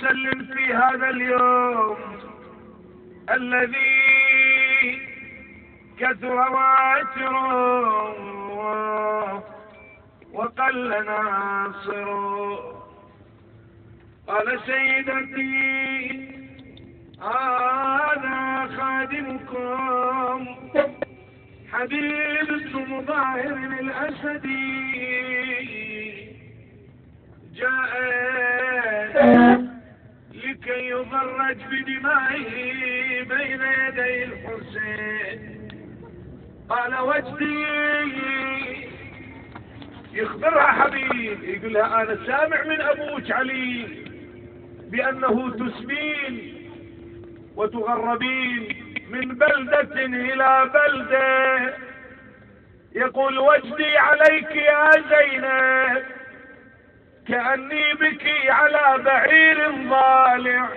سلم في هذا اليوم الذي كثر واتره وقل ناصره. قال سيدتي هذا خادمكم حبيب بن مظاهر الأسدي، جاء لكي يضرج بدمائه بين يدي الحسين. قال وجدي يخبرها حبيب، يقول لها أنا سامع من أبوك علي بأنه تسبين وتغربين من بلدة إلى بلدة. يقول وجدي عليك يا زينب كأني بك على بعير ضالع،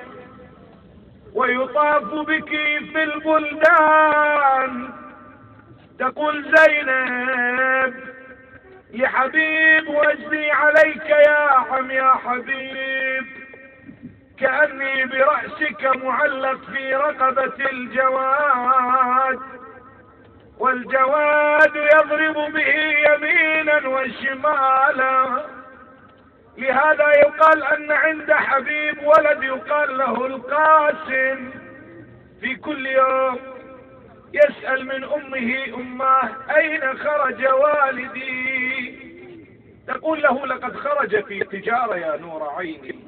ويطاف بك في البلدان. تقول زينب لحبيب وجدي عليك يا عم يا حبيب كأني برأسك معلق في رقبة الجواد، والجواد يضرب به يمينا وشمالا. لهذا يقال أن عند حبيب ولد يقال له القاسم، في كل يوم يسأل من أمه أين خرج والدي؟ تقول له لقد خرج في تجارة يا نور عيني.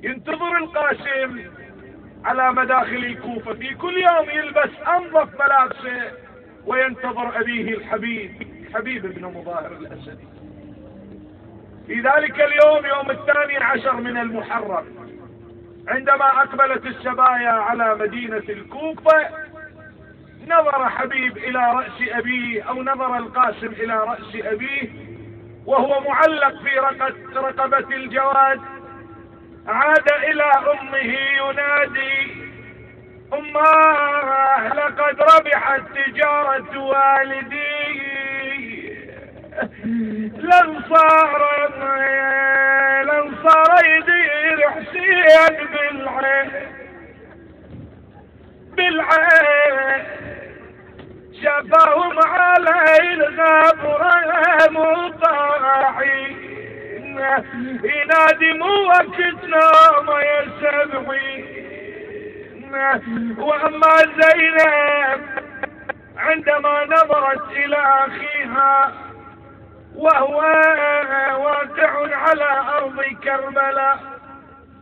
ينتظر القاسم على مداخل الكوفة، في كل يوم يلبس أنظف ملابسه وينتظر أبيه الحبيب حبيب بن مظاهر الأسدي. في ذلك اليوم يوم 12 من المحرم عندما أقبلت السبايا على مدينة الكوفة، نظر حبيب إلى رأس أبيه، أو نظر القاسم إلى رأس أبيه وهو معلق في رقبة الجواد. عاد إلى أمه ينادي أماه لقد ربحت تجارة والدي، لن صار يدير حسين بالعين شفاهم علي الغبرة مطاعين، ينادي مو وقتنا ما يسمعين. واما زينب عندما نظرت الى اخيها وهو واقع على ارض كربلاء،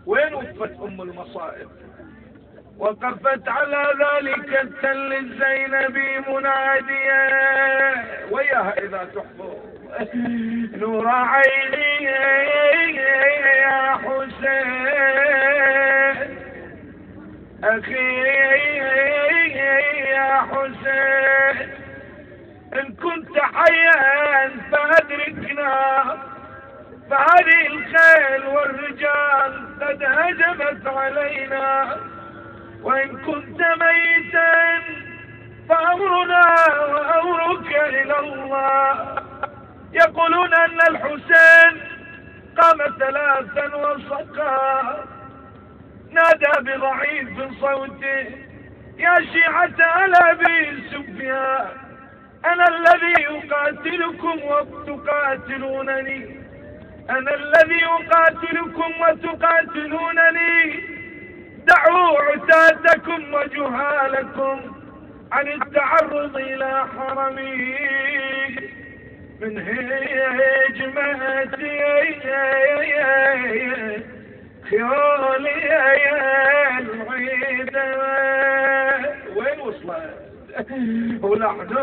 وين وقفت ام المصائب؟ وقفت على ذلك التل الزينبي منادية وياها اذا تحفظ نور عيني يا حسين اخي يا حسين، ان كنت حيا فادركنا، فهذه الخيل والرجال قد هجمت علينا، وإن كنت ميتا فأمرنا وأمرك إلى الله. يقولون أن الحسين قام 3 وصقا، نادى بضعيف صوته يا شيعة آل أبي سفيان أنا الذي يقاتلكم وتقاتلونني، أنا الذي يقاتلكم وتقاتلونني. دعوا عتاتكم وجهالكم عن التعرض إلى حرمي من هجمتي خيولي العيدة. وين وصلت؟ ولحدودي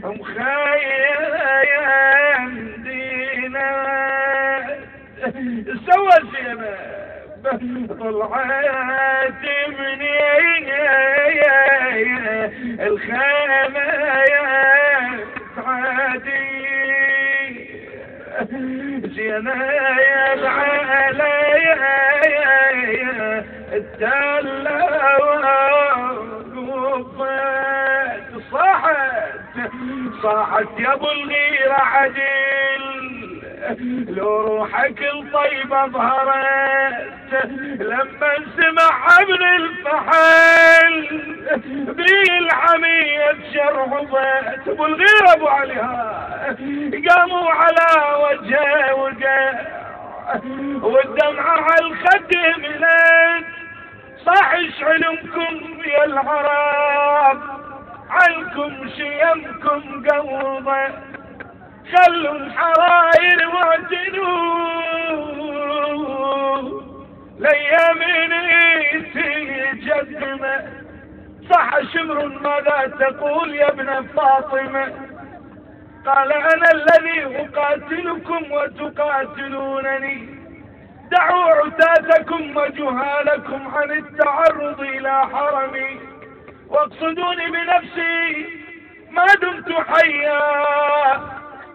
هم خايم دينا. سوى زينب طلعت مني الخيمة يا عادي زينب علي التلة وقفت صاحت يا ابو الغيرة عدل لو روحك الطيبة ظهرت لما سمع ابن الفحل بالحمية شرعبت ابو الغير ابو عليها قاموا على وجهه وقع والدمعة على الخد ملت صحش علمكم يا العرب عنكم شيمكم قوضة خلوا الحراير واعتنوا ليامني تجدمه صح شمر ماذا تقول يا ابن فاطمة قال أنا الذي أقاتلكم وتقاتلونني دعوا عتاتكم وجهالكم عن التعرض إلى حرمي واقصدوني بنفسي ما دمت حيا.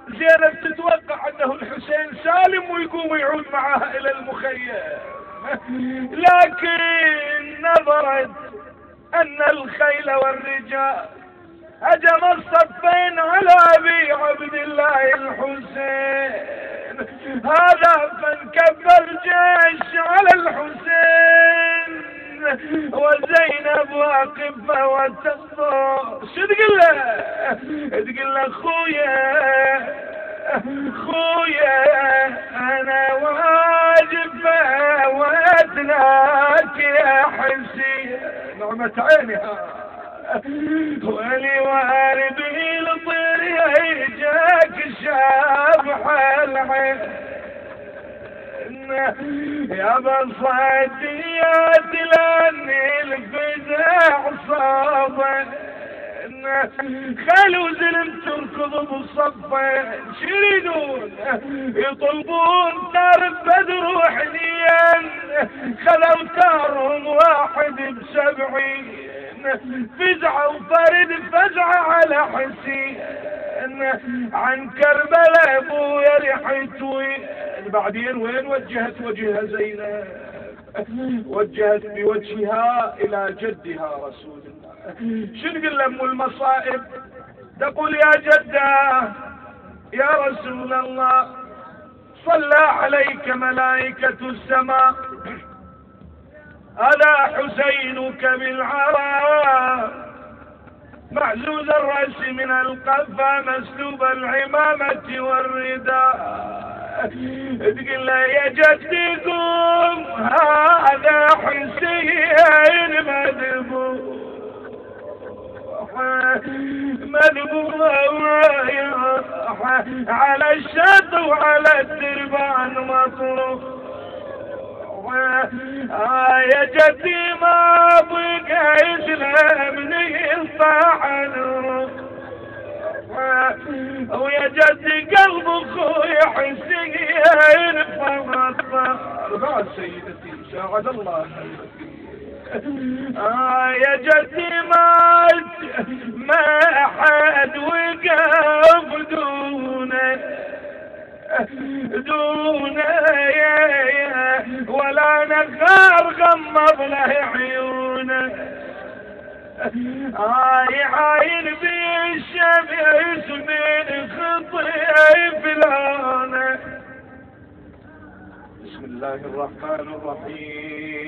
زينب تتوقع أنه الحسين سالم ويقوم ويعود معها إلى المخيم، لكن نظرت أن الخيل والرجال هجم الصفين على أبي عبد الله الحسين، هذا فانكب الجيش على الحسين وزينب واقفة وتنظر. شو تقول له؟ تقول له خويا أنا واجبة وأدناك يا حسين نعمة عينها ولي واردي لطير جاك شابح العين يا بصديات لاني الفزع صابه خلوا زلم تركض بالصفين شريدون يطلبون تار بدر وحنين خلوا تارهم واحد ب70 فزعة وفرد فزعة على حسين عن كربلاء ابويا ريحت وين. بعدين وين وجهت وجهها زينب؟ وجهت بوجهها الى جدها رسول الله. شو نقول ام المصائب؟ تقول يا جده يا رسول الله صلى عليك ملائكة السماء ألا حسينك بالعراء معزوز الرأس من القفا مسلوب العمامة والرداء. تقول له يا جدي قوم هذا حسين مذبوح على الشط وعلى الدربان مطروح. يا جدي ما بقى يسلمني الطحن ويا جدي قلب اخوي حسين فمطر. بعد سيدتي ساعد الله يا جدي ما احد وقف دونه ولا نخار غمض له عيونه عاين بالشمس من خطيف لونه. بسم الله الرحمن الرحيم.